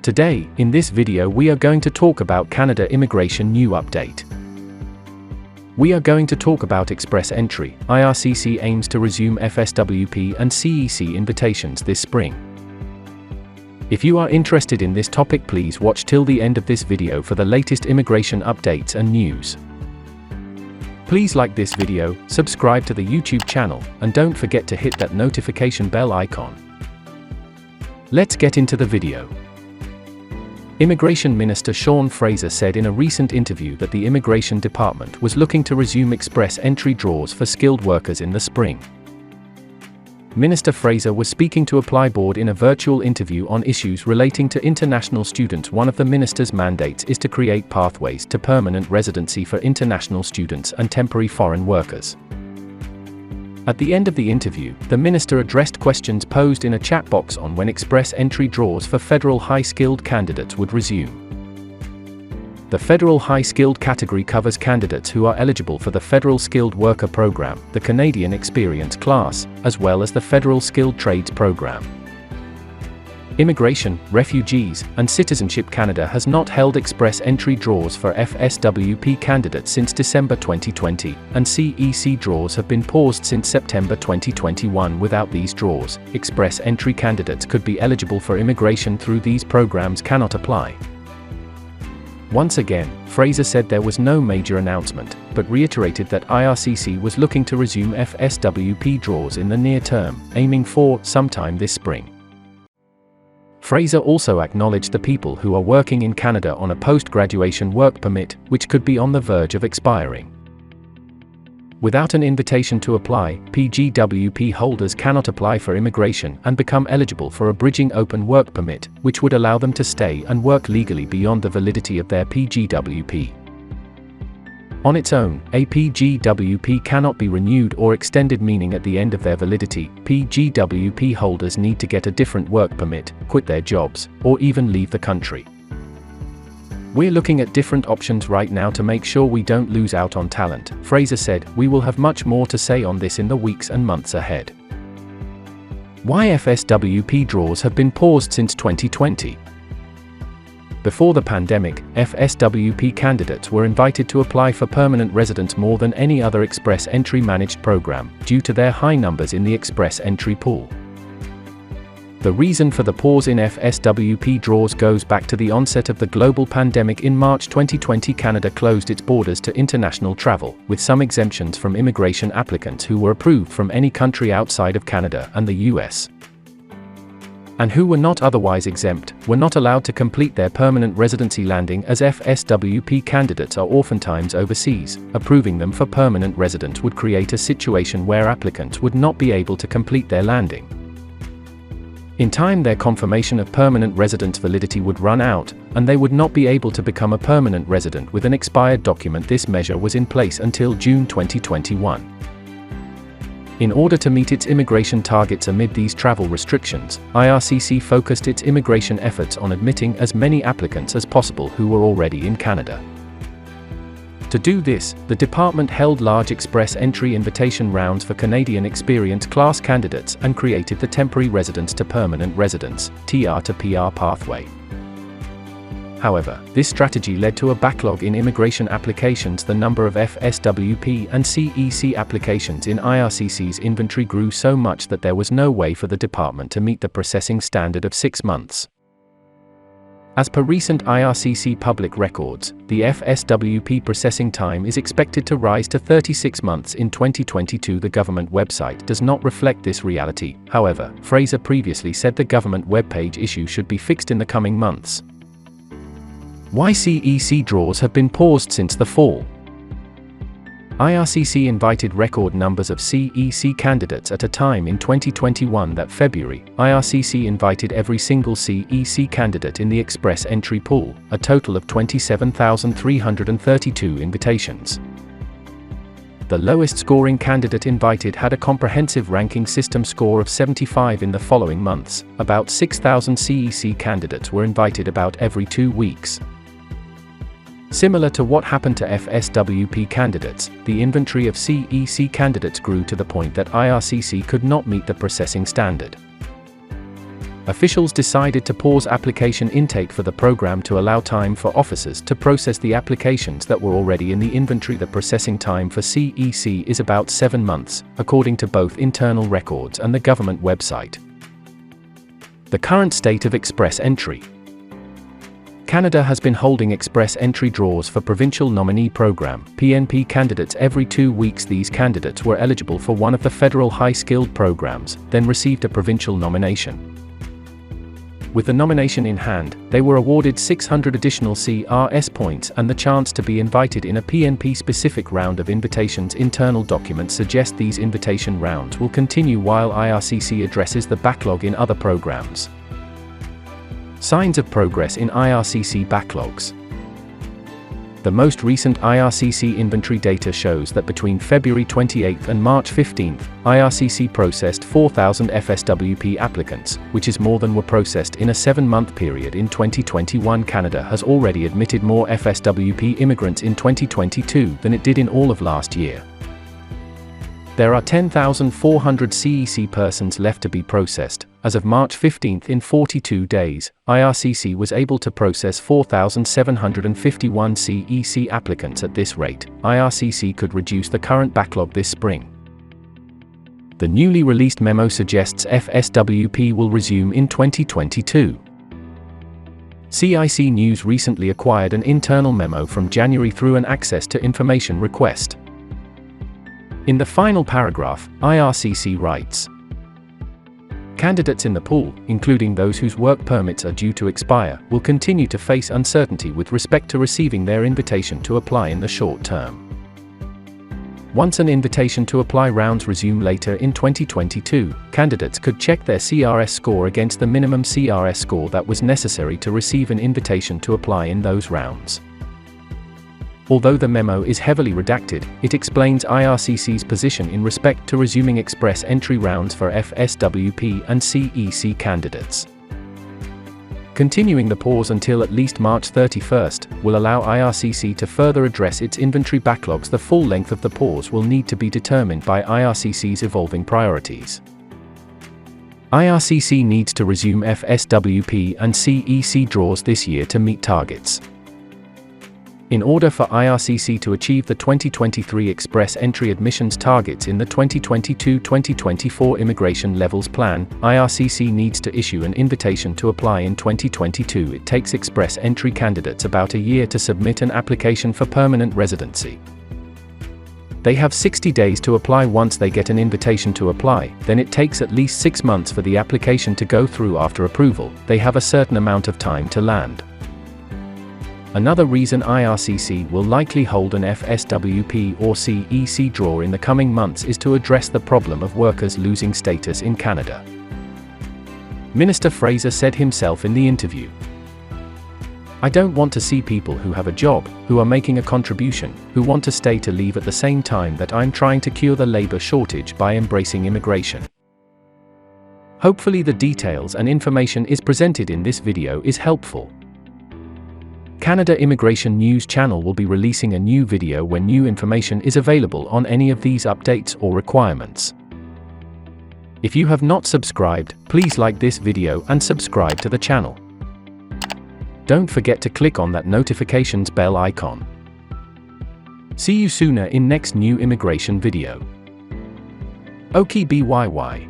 Today, in this video we are going to talk about Canada Immigration New Update. We are going to talk about Express Entry. IRCC aims to resume FSWP and CEC invitations this spring. If you are interested in this topic, please watch till the end of this video for the latest immigration updates and news. Please like this video, subscribe to the YouTube channel, and don't forget to hit that notification bell icon. Let's get into the video. Immigration Minister Sean Fraser said in a recent interview that the Immigration Department was looking to resume express entry draws for skilled workers in the spring. Minister Fraser was speaking to ApplyBoard in a virtual interview on issues relating to international students. One of the minister's mandates is to create pathways to permanent residency for international students and temporary foreign workers. At the end of the interview, the minister addressed questions posed in a chat box on when express entry draws for federal high-skilled candidates would resume. The federal high-skilled category covers candidates who are eligible for the Federal Skilled Worker Program, the Canadian Experience Class, as well as the Federal Skilled Trades Program. Immigration, Refugees, and Citizenship Canada has not held express entry draws for FSWP candidates since December 2020, and CEC draws have been paused since September 2021. Without these draws, express entry candidates could be eligible for immigration through these programs cannot apply. Once again, Fraser said there was no major announcement, but reiterated that IRCC was looking to resume FSWP draws in the near term, aiming for sometime this spring. Fraser also acknowledged the people who are working in Canada on a post-graduation work permit, which could be on the verge of expiring. Without an invitation to apply, PGWP holders cannot apply for immigration and become eligible for a bridging open work permit, which would allow them to stay and work legally beyond the validity of their PGWP. On its own, a PGWP cannot be renewed or extended, meaning at the end of their validity, PGWP holders need to get a different work permit, quit their jobs, or even leave the country. We're looking at different options right now to make sure we don't lose out on talent, Fraser said. We will have much more to say on this in the weeks and months ahead. Why FSWP draws have been paused since 2020. Before the pandemic, FSWP candidates were invited to apply for permanent residence more than any other express entry managed program, due to their high numbers in the express entry pool. The reason for the pause in FSWP draws goes back to the onset of the global pandemic in March 2020. Canada closed its borders to international travel, with some exemptions from immigration applicants who were approved from any country outside of Canada and the US. And who were not otherwise exempt, were not allowed to complete their permanent residency landing, as FSWP candidates are oftentimes overseas. Approving them for permanent residence would create a situation where applicants would not be able to complete their landing. In time, their confirmation of permanent residence validity would run out, and they would not be able to become a permanent resident with an expired document. This measure was in place until June 2021. In order to meet its immigration targets amid these travel restrictions, IRCC focused its immigration efforts on admitting as many applicants as possible who were already in Canada. To do this, the department held large express entry invitation rounds for Canadian Experience Class candidates and created the Temporary Residence to Permanent Residence (TR to PR) pathway. However, this strategy led to a backlog in immigration applications. The number of FSWP and CEC applications in IRCC's inventory grew so much that there was no way for the department to meet the processing standard of 6 months. As per recent IRCC public records, the FSWP processing time is expected to rise to 36 months in 2022. The government website does not reflect this reality. However, Fraser previously said the government webpage issue should be fixed in the coming months. Why CEC draws have been paused since the fall. IRCC invited record numbers of CEC candidates at a time in 2021 that February, IRCC invited every single CEC candidate in the express entry pool, a total of 27,332 invitations. The lowest scoring candidate invited had a comprehensive ranking system score of 75 in the following months. About 6,000 CEC candidates were invited about every 2 weeks. Similar to what happened to FSWP candidates, the inventory of CEC candidates grew to the point that IRCC could not meet the processing standard. Officials decided to pause application intake for the program to allow time for officers to process the applications that were already in the inventory. The processing time for CEC is about 7 months, according to both internal records and the government website. The current state of express entry. Canada has been holding express entry draws for Provincial Nominee Program (PNP) candidates every 2 weeks. These candidates were eligible for one of the federal high-skilled programs, then received a provincial nomination. With the nomination in hand, they were awarded 600 additional CRS points and the chance to be invited in a PNP-specific round of invitations. Internal documents suggest these invitation rounds will continue while IRCC addresses the backlog in other programs. Signs of progress in IRCC backlogs. The most recent IRCC inventory data shows that between February 28 and March 15, IRCC processed 4,000 FSWP applicants, which is more than were processed in a 7-month period in 2021. Canada has already admitted more FSWP immigrants in 2022 than it did in all of last year. There are 10,400 CEC persons left to be processed. As of March 15, in 42 days, IRCC was able to process 4,751 CEC applicants. At this rate, IRCC could reduce the current backlog this spring. The newly released memo suggests FSWP will resume in 2022. CIC News recently acquired an internal memo from January through an access to information request. In the final paragraph, IRCC writes, "Candidates in the pool, including those whose work permits are due to expire, will continue to face uncertainty with respect to receiving their invitation to apply in the short term. Once an invitation to apply rounds resume later in 2022, candidates could check their CRS score against the minimum CRS score that was necessary to receive an invitation to apply in those rounds." Although the memo is heavily redacted, it explains IRCC's position in respect to resuming express entry rounds for FSWP and CEC candidates. Continuing the pause until at least March 31 will allow IRCC to further address its inventory backlogs. The full length of the pause will need to be determined by IRCC's evolving priorities. IRCC needs to resume FSWP and CEC draws this year to meet targets. In order for IRCC to achieve the 2023 express entry admissions targets in the 2022-2024 Immigration Levels Plan, IRCC needs to issue an invitation to apply in 2022. It takes express entry candidates about a year to submit an application for permanent residency. They have 60 days to apply. Once they get an invitation to apply, then it takes at least 6 months for the application to go through. After approval, they have a certain amount of time to land. Another reason IRCC will likely hold an FSWP or CEC draw in the coming months is to address the problem of workers losing status in Canada. Minister Fraser said himself in the interview, "I don't want to see people who have a job, who are making a contribution, who want to stay to leave at the same time that I'm trying to cure the labor shortage by embracing immigration." Hopefully the details and information is presented in this video is helpful. Canada Immigration News Channel will be releasing a new video when new information is available on any of these updates or requirements. If you have not subscribed, please like this video and subscribe to the channel. Don't forget to click on that notifications bell icon. See you sooner in next new immigration video. Okie byy.